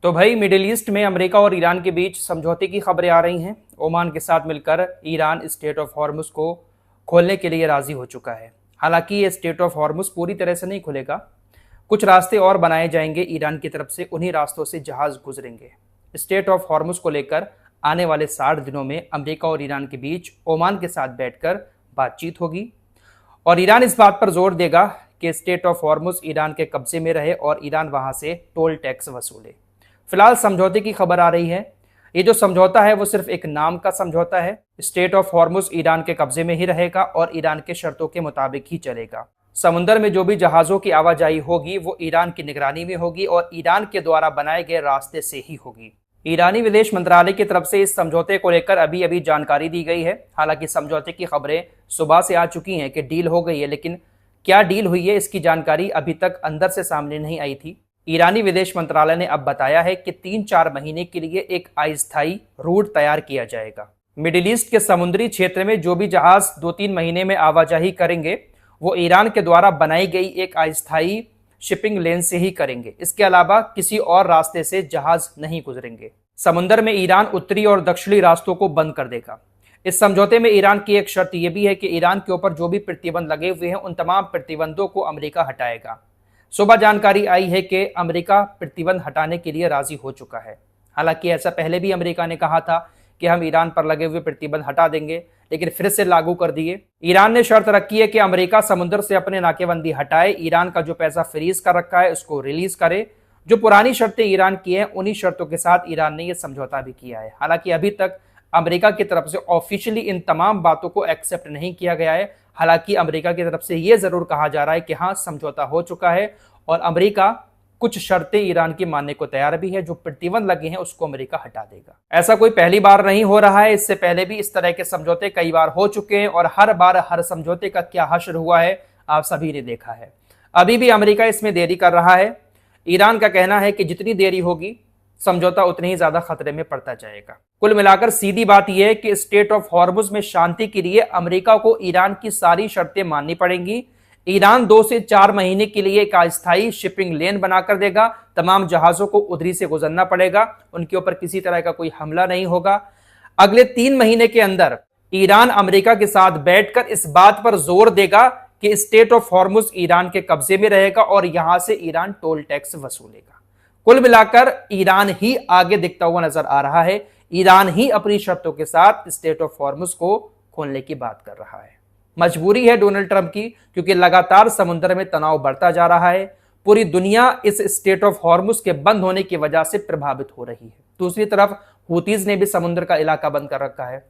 तो भाई middle east में अमेरिका और ईरान के बीच समझौते की खबरें आ रही हैं। ओमान के साथ मिलकर ईरान स्टेट ऑफ हॉर्मुज को खोलने के लिए राजी हो चुका है। हालांकि ये स्टेट ऑफ हॉर्मुज पूरी तरह से नहीं खुलेगा, कुछ रास्ते और बनाए जाएंगे ईरान की तरफ से, उन्हीं रास्तों से जहाज गुजरेंगे। स्टेट ऑफ हॉर्मुज को लेकर आने वाले 60 दिनों में अमेरिका और ईरान के बीच ओमान के साथ बैठकर बातचीत होगी और ईरान इस बात पर जोर देगा कि स्टेट ऑफ हॉर्मुज ईरान के कब्जे में रहे और ईरान वहां से टोल टैक्स वसूले। फिलहाल समझौते की खबर आ रही है। ये जो समझौता है वो सिर्फ एक नाम का समझौता है। स्टेट ऑफ हॉर्मुज ईरान के कब्जे में ही रहेगा और ईरान के शर्तों के मुताबिक ही चलेगा। समुद्र में जो भी जहाजों की आवाजाही होगी वो ईरान की निगरानी में होगी और ईरान के द्वारा बनाए गए रास्ते से ही होगी। ईरानी विदेश मंत्रालय की तरफ से इस समझौते को लेकर अभी अभी जानकारी दी गई है। हालांकि समझौते की खबरें सुबह से आ चुकी हैं कि डील हो गई है, लेकिन क्या डील हुई है इसकी जानकारी अभी तक अंदर से सामने नहीं आई थी। ईरानी विदेश मंत्रालय ने अब बताया है कि 3-4 महीने के लिए एक अस्थायी रूट तैयार किया जाएगा। मिडिल ईस्ट के समुद्री क्षेत्र में जो भी जहाज 2-3 महीने में आवाजाही करेंगे वो ईरान के द्वारा बनाई गई एक अस्थायी शिपिंग लेन से ही करेंगे। इसके अलावा किसी और रास्ते से जहाज नहीं गुजरेंगे। समुद्र में ईरान उत्तरी और दक्षिणी रास्तों को बंद कर देगा। इस समझौते में ईरान की एक शर्त यह भी है कि ईरान के ऊपर जो भी प्रतिबंध लगे हुए हैं उन तमाम प्रतिबंधों को अमेरिका हटाएगा। सुबह जानकारी आई है कि अमेरिका प्रतिबंध हटाने के लिए राजी हो चुका है। हालांकि ऐसा पहले भी अमेरिका ने कहा था कि हम ईरान पर लगे हुए प्रतिबंध हटा देंगे, लेकिन फिर से लागू कर दिए। ईरान ने शर्त रखी है कि अमेरिका समुद्र से अपने नाकेबंदी हटाए, ईरान का जो पैसा फ्रीज कर रखा है उसको रिलीज करे। जो पुरानी शर्तें ईरान की हैं उन्हीं शर्तों के साथ ईरान ने यह समझौता भी किया है। हालांकि अभी तक अमेरिका की तरफ से ऑफिशियली इन तमाम बातों को एक्सेप्ट नहीं किया गया है। हालांकि अमेरिका की तरफ से यह जरूर कहा जा रहा है कि हाँ, समझौता हो चुका है और अमेरिका कुछ शर्तें ईरान की मानने को तैयार भी है। जो प्रतिबंध लगे हैं उसको अमेरिका हटा देगा। ऐसा कोई पहली बार नहीं हो रहा है, इससे पहले भी इस तरह के समझौते कई बार हो चुके हैं और हर बार हर समझौते का क्या हश्र हुआ है आप सभी ने देखा है। अभी भी अमेरिका इसमें देरी कर रहा है। ईरान का कहना है कि जितनी देरी होगी समझौता उतनी ही ज्यादा खतरे में पड़ता जाएगा। कुल मिलाकर सीधी बात यह है कि स्टेट ऑफ हॉर्मुज में शांति के लिए अमेरिका को ईरान की सारी शर्तें माननी पड़ेंगी। ईरान 2 से 4 महीने के लिए एक अस्थायी शिपिंग लेन बनाकर देगा। तमाम जहाजों को उधरी से गुजरना पड़ेगा, उनके ऊपर किसी तरह का कोई हमला नहीं होगा। अगले 3 महीने के अंदर ईरान अमेरिका के साथ बैठकर इस बात पर जोर देगा कि स्टेट ऑफ हॉर्मुज ईरान के कब्जे में रहेगा और यहां से ईरान टोल टैक्स वसूलेगा। कुल मिलाकर ईरान ही आगे दिखता हुआ नजर आ रहा है। ईरान ही अपनी शर्तों के साथ स्टेट ऑफ हॉर्मुज को खोलने की बात कर रहा है। मजबूरी है डोनाल्ड ट्रंप की, क्योंकि लगातार समुद्र में तनाव बढ़ता जा रहा है। पूरी दुनिया इस स्टेट ऑफ हॉर्मुज के बंद होने की वजह से प्रभावित हो रही है। दूसरी तरफ हुतीज ने भी समुद्र का इलाका बंद कर रखा है।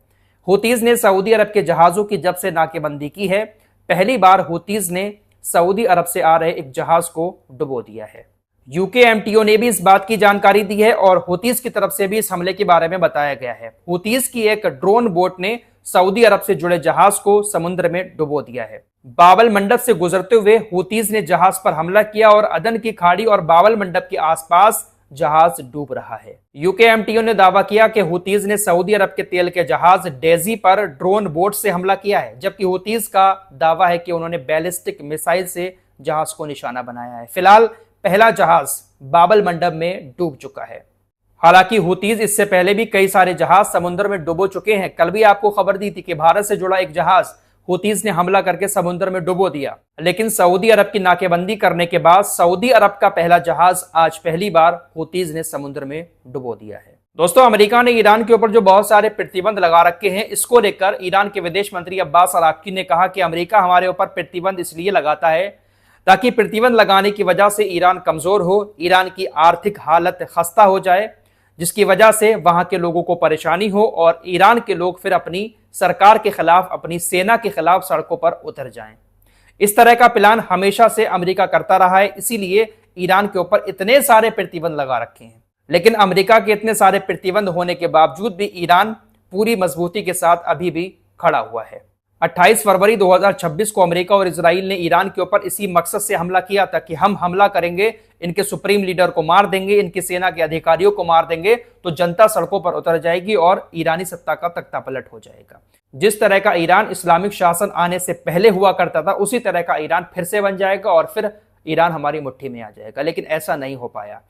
हुतीज ने सऊदी अरब के जहाजों की जब से नाकेबंदी की है, पहली बार हुतीज ने सऊदी अरब से आ रहे एक जहाज को डुबो दिया है। यूकेएमटीओ ने भी इस बात की जानकारी दी है और हुतीज की तरफ से भी इस हमले के बारे में बताया गया है। हुतीज की एक ड्रोन बोट ने सऊदी अरब से जुड़े जहाज को समुद्र में डुबो दिया है। बाबल मंडप से गुजरते हुए हुतीज ने जहाज पर हमला किया और अदन की खाड़ी और बाबल मंडप के आसपास जहाज डूब रहा है। यूकेएमटीओ ने दावा किया कि हुतीज ने सऊदी अरब के तेल के जहाज डेजी पर ड्रोन बोट से हमला किया है, जबकि हुतीज का दावा है कि उन्होंने बैलिस्टिक मिसाइल से जहाज को निशाना बनाया है। फिलहाल पहला जहाज बाबल मंडप में डूब चुका है। हालांकि हुतीज इससे पहले भी कई सारे जहाज समुद्र में डुबो चुके हैं। कल भी आपको खबर दी थी कि भारत से जुड़ा एक जहाज हुतीज ने हमला करके समुद्र में डुबो दिया, लेकिन सऊदी अरब की नाकेबंदी करने के बाद सऊदी अरब का पहला जहाज आज पहली बार हुतीज ने समुद्र में डुबो दिया है। दोस्तों, अमेरिका ने ईरान के ऊपर जो बहुत सारे प्रतिबंध लगा रखे हैं, इसको लेकर ईरान के विदेश मंत्री अब्बास अराक्ची ने कहा कि अमेरिका हमारे ऊपर प्रतिबंध इसलिए लगाता है ताकि प्रतिबंध लगाने की वजह से ईरान कमजोर हो, ईरान की आर्थिक हालत खस्ता हो जाए, जिसकी वजह से वहां के लोगों को परेशानी हो और ईरान के लोग फिर अपनी सरकार के खिलाफ, अपनी सेना के खिलाफ सड़कों पर उतर जाएं। इस तरह का प्लान हमेशा से अमेरिका करता रहा है, इसीलिए ईरान के ऊपर इतने सारे प्रतिबंध लगा रखे हैं। लेकिन अमेरिका के इतने सारे प्रतिबंध होने के बावजूद भी ईरान पूरी मजबूती के साथ अभी भी खड़ा हुआ है। 28 फरवरी 2026 को अमेरिका और इजराइल ने ईरान के ऊपर इसी मकसद से हमला किया था कि हम हमला करेंगे, इनके सुप्रीम लीडर को मार देंगे, इनकी सेना के अधिकारियों को मार देंगे, तो जनता सड़कों पर उतर जाएगी और ईरानी सत्ता का तख्ता पलट हो जाएगा। जिस तरह का ईरान इस्लामिक शासन आने से पहले हुआ करता था, उसी तरह का ईरान फिर से बन जाएगा और फिर ईरान हमारी मुट्ठी में आ जाएगा। लेकिन ऐसा नहीं हो पाया।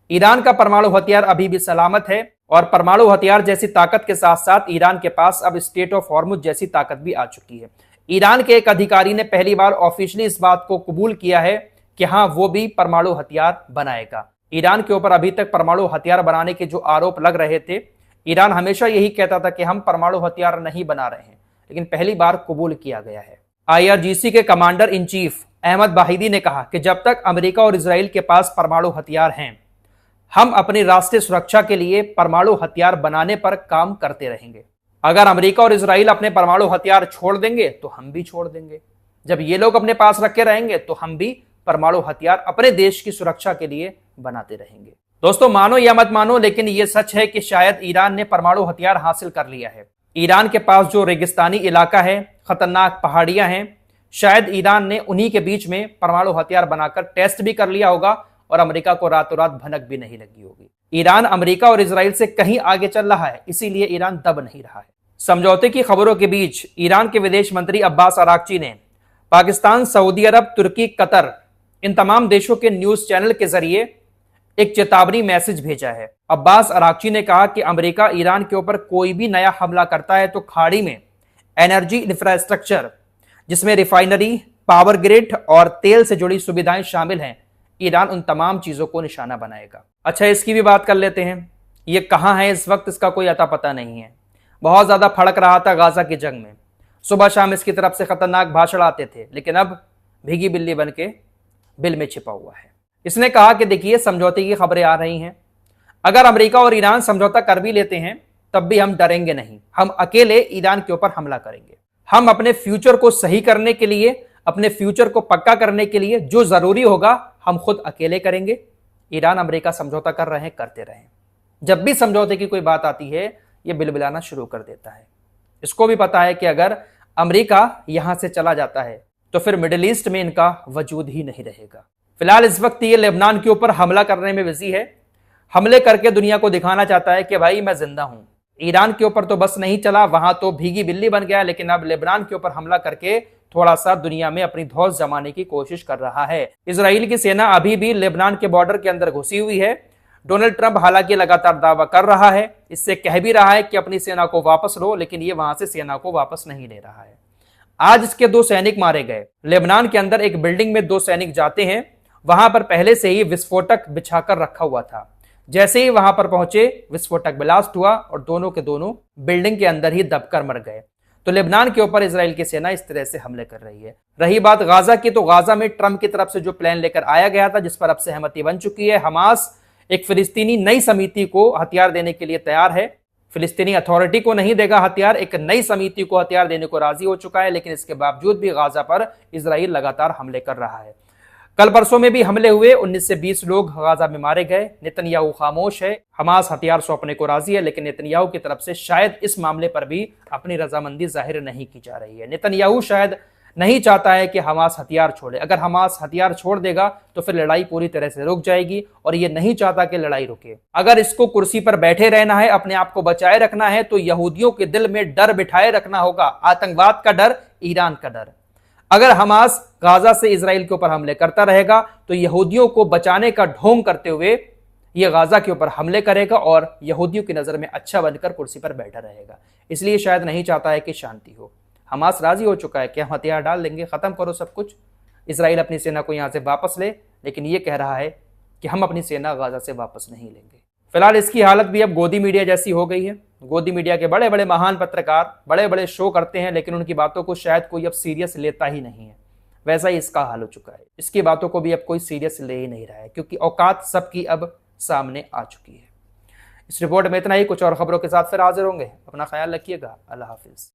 ईरान का परमाणु हथियार अभी भी सलामत है और परमाणु हथियार जैसी ताकत के साथ साथ ईरान के पास अब स्टेट ऑफ हॉर्मुज जैसी ताकत भी आ चुकी है। ईरान के एक अधिकारी ने पहली बार ऑफिशियली इस बात को कबूल किया है कि हां, वो भी परमाणु हथियार बनाएगा। ईरान के ऊपर अभी तक परमाणु हथियार बनाने के जो आरोप लग रहे थे, ईरान हमेशा यही कहता था कि हम परमाणु हथियार नहीं बना रहे हैं, लेकिन पहली बार कबूल किया गया है। IRGC के कमांडर इन चीफ अहमद बाहिदी ने कहा कि जब तक अमेरिका और इजराइल के पास परमाणु हथियार हैं, हम अपनी राष्ट्रीय सुरक्षा के लिए परमाणु हथियार बनाने पर काम करते रहेंगे। अगर अमेरिका और इजराइल अपने परमाणु हथियार छोड़ देंगे तो हम भी छोड़ देंगे। जब ये लोग अपने पास रखे रहेंगे तो हम भी परमाणु हथियार अपने देश की सुरक्षा के लिए बनाते रहेंगे। दोस्तों, मानो या मत मानो, लेकिन यह सच है कि शायद ईरान ने परमाणु हथियार हासिल कर लिया है। ईरान के पास जो रेगिस्तानी इलाका है, खतरनाक पहाड़ियां हैं, शायद ईरान ने उन्हीं के बीच में परमाणु हथियार बनाकर टेस्ट भी कर लिया होगा और अमेरिका को रातों रात भनक भी नहीं लगी होगी। ईरान अमेरिका और इजराइल से कहीं आगे चल रहा है, इसीलिए ईरान दब नहीं रहा है। समझौते की खबरों के बीच ईरान के विदेश मंत्री अब्बास अराक्ची ने पाकिस्तान, सऊदी अरब, तुर्की, कतर, इन तमाम देशों के न्यूज चैनल के जरिए एक चेतावनी मैसेज भेजा है। अब्बास अराक्ची ने कहा कि अमेरिका ईरान के ऊपर कोई भी नया हमला करता है तो खाड़ी में एनर्जी इंफ्रास्ट्रक्चर, जिसमें रिफाइनरी, पावर ग्रिड और तेल से जुड़ी सुविधाएं शामिल हैं, ईरान उन तमाम चीजों को निशाना बनाएगा। अच्छा, इसकी भी बात कर लेते हैं। ये कहां है इस वक्त, इसका कोई अता पता नहीं है। बहुत ज्यादा फड़क रहा था गाजा की जंग में, सुबह शाम इसकी तरफ से खतरनाक भाषण आते थे, लेकिन अब भीगी बिल्ली बन के बिल में छिपा हुआ है। इसने कहा कि देखिए, समझौते की खबरें आ रही हैं, अगर अमेरिका और ईरान समझौता कर भी लेते हैं तब भी हम डरेंगे नहीं, हम अकेले ईरान के ऊपर हमला करेंगे। हम अपने फ्यूचर को सही करने के लिए, अपने फ्यूचर को पक्का करने के लिए जो जरूरी होगा हम खुद अकेले करेंगे। ईरान अमेरिका समझौता कर रहे हैं, करते रहें। जब भी समझौते की कोई बात आती है ये बिलबिलाना शुरू कर देता है। इसको भी पता है कि अगर अमेरिका यहां से चला जाता है तो फिर मिडिल ईस्ट में इनका वजूद ही नहीं रहेगा। फिलहाल इस वक्त ये लेबनान के ऊपर हमला करने में बिजी है, हमले करके दुनिया को दिखाना चाहता है कि भाई मैं जिंदा हूं। ईरान के ऊपर तो बस नहीं चला, वहां तो भीगी बिल्ली बन गया, लेकिन अब लेबनान के ऊपर हमला करके थोड़ा सा दुनिया में अपनी धौंस जमाने की कोशिश कर रहा है। इजराइल की सेना अभी भी लेबनान के बॉर्डर के अंदर घुसी हुई है। डोनाल्ड ट्रंप हालांकि लगातार दावा कर रहा है, इससे कह भी रहा है कि अपनी सेना को वापस लो, लेकिन ये वहां से सेना को वापस नहीं ले रहा है। आज इसके 2 सैनिक मारे गए। लेबनान के अंदर एक बिल्डिंग में 2 सैनिक जाते हैं, वहां पर पहले से ही विस्फोटक बिछाकर रखा हुआ था। जैसे ही वहां पर पहुंचे विस्फोटक ब्लास्ट हुआ और दोनों के दोनों बिल्डिंग के अंदर ही दबकर मर गए। तो लेबनान के ऊपर इजराइल की सेना इस तरह से हमले कर रही है। रही बात गाजा की, तो गाजा में ट्रंप की तरफ से जो प्लान लेकर आया गया था, जिस पर अब सहमति बन चुकी है, हमास एक फिलिस्तीनी नई समिति को हथियार देने के लिए तैयार है। फिलिस्तीनी अथॉरिटी को नहीं देगा हथियार, एक नई समिति को हथियार देने को राजी हो चुका है, लेकिन इसके बावजूद भी गाजा पर इजराइल लगातार हमले कर रहा है। कल परसों में भी हमले हुए, 19 से 20 लोग गाजा में मारे गए। नेतन्याहू खामोश है, हमास हथियार सौंपने को राजी है, लेकिन नेतन्याहू की तरफ से शायद इस मामले पर भी अपनी रजामंदी जाहिर नहीं की जा रही है। नेतन्याहू शायद नहीं चाहता है कि हमास हथियार छोड़े। अगर हमास हथियार छोड़ देगा तो फिर लड़ाई पूरी तरह से रुक जाएगी और ये नहीं चाहता कि लड़ाई रुके। अगर इसको कुर्सी पर बैठे रहना है, अपने आप को बचाए रखना है, तो यहूदियों के दिल में डर बिठाए रखना होगा, आतंकवाद का डर, ईरान का डर। अगर हमास गाजा से इजराइल के ऊपर हमले करता रहेगा तो यहूदियों को बचाने का ढोंग करते हुए यह गाजा के ऊपर हमले करेगा और यहूदियों की नजर में अच्छा बनकर कुर्सी पर बैठा रहेगा। इसलिए शायद नहीं चाहता है कि शांति हो। हमास राजी हो चुका है कि हम हथियार डाल देंगे, खत्म करो सब कुछ, इजराइल अपनी सेना को यहां से वापस ले, लेकिन यह कह रहा है कि हम अपनी सेना गाजा से वापस नहीं लेंगे। फिलहाल इसकी हालत भी अब गोदी मीडिया जैसी हो गई है। गोदी मीडिया के बड़े बड़े महान पत्रकार बड़े बड़े शो करते हैं, लेकिन उनकी बातों को शायद कोई अब सीरियस लेता ही नहीं है। वैसा ही इसका हाल हो चुका है, इसकी बातों को भी अब कोई सीरियस ले ही नहीं रहा है, क्योंकि औकात सबकी अब सामने आ चुकी है। इस रिपोर्ट में इतना ही, कुछ और खबरों के साथ फिर हाजिर होंगे। अपना ख्याल रखिएगा। अल्लाह हाफिज।